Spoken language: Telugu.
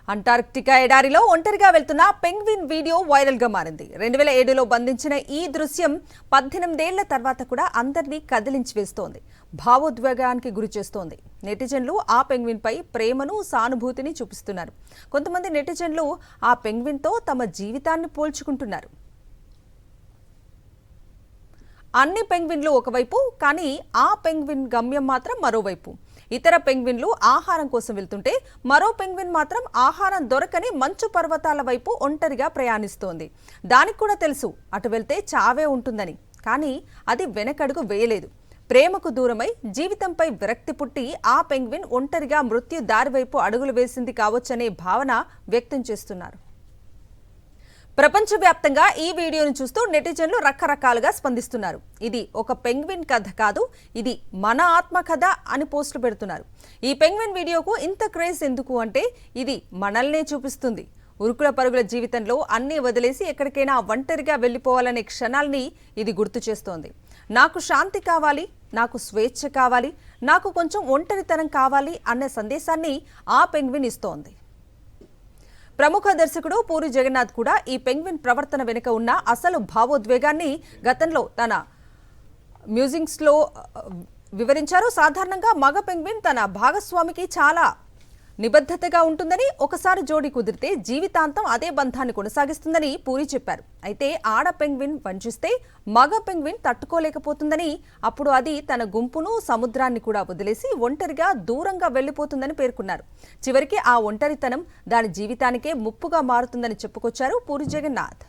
అంటార్క్టికా ఎడారిలో ఒంటరిగా వెళ్తున్న పెంగ్విన్ వీడియో వైరల్ గా మారింది. 2007లో బంధించిన ఈ దృశ్యం 18 ఏళ్ల తర్వాత కూడా అందరినీ కదిలించి వేస్తోంది, భావోద్వేగానికి గురి చేస్తోంది. నెటిజన్లు ఆ పెంగ్విన్ పై ప్రేమను, సానుభూతిని చూపిస్తున్నారు. కొంతమంది నెటిజన్లు ఆ పెంగ్విన్ తో తమ జీవితాన్ని పోల్చుకుంటున్నారు. అన్ని పెంగ్విన్లు ఒకవైపు, కానీ ఆ పెంగ్విన్ గమ్యం మాత్రం మరోవైపు. ఇతర పెంగ్విన్లు ఆహారం కోసం వెళ్తుంటే మరో పెంగ్విన్ మాత్రం ఆహారం దొరకని మంచు పర్వతాల వైపు ఒంటరిగా ప్రయాణిస్తోంది. దానికి కూడా తెలుసు అటు వెళ్తే చావే ఉంటుందని, కానీ అది వెనకడుగు వేయలేదు. ప్రేమకు దూరమై జీవితంపై విరక్తి పుట్టి ఆ పెంగ్విన్ ఒంటరిగా మృత్యు దారి వైపు అడుగులు వేసింది కావచ్చనే భావన వ్యక్తం చేస్తున్నారు. ప్రపంచవ్యాప్తంగా ఈ వీడియోను చూస్తూ నెటిజన్లు రకరకాలుగా స్పందిస్తున్నారు. ఇది ఒక పెంగ్విన్ కథ కాదు, ఇది మన ఆత్మ కథ అని పోస్టులు పెడుతున్నారు. ఈ పెంగ్విన్ వీడియోకు ఇంత క్రేజ్ ఎందుకు అంటే ఇది మనల్నే చూపిస్తుంది. ఉరుకుల పరుగుల జీవితంలో అన్నీ వదిలేసి ఎక్కడికైనా ఒంటరిగా వెళ్ళిపోవాలనే క్షణాల్ని ఇది గుర్తు చేస్తోంది. నాకు శాంతి కావాలి, నాకు స్వేచ్ఛ కావాలి, నాకు కొంచెం ఒంటరితనం కావాలి అనే సందేశాన్ని ఆ పెంగ్విన్ ఇస్తోంది. ప్రముఖ దర్శకుడు పూరి జగన్నాథ్ కూడా ఈ పెంగ్విన్ ప్రవర్తన వెనుక ఉన్న అసలు భావోద్వేగాన్ని గతంలో తన మ్యూజిక్స్లో వివరించారు. సాధారణంగా మగ పెంగ్విన్ తన భాగస్వామికి చాలా నిబద్ధతగా ఉంటుందని, ఒకసారి జోడీ కుదిరితే జీవితాంతం అదే బంధాన్ని కొనసాగిస్తుందని పూరి చెప్పారు. అయితే ఆడ పెంగ్విన్ వంచిస్తే మగ పెంగ్విన్ తట్టుకోలేకపోతుందని, అప్పుడు అది తన గుంపును, సముద్రాన్ని కూడా వదిలేసి ఒంటరిగా దూరంగా వెళ్లిపోతుందని పేర్కొన్నారు. చివరికి ఆ ఒంటరితనం దాని జీవితానికే ముప్పుగా మారుతుందని చెప్పుకొచ్చారు పూరి జగన్నాథ్.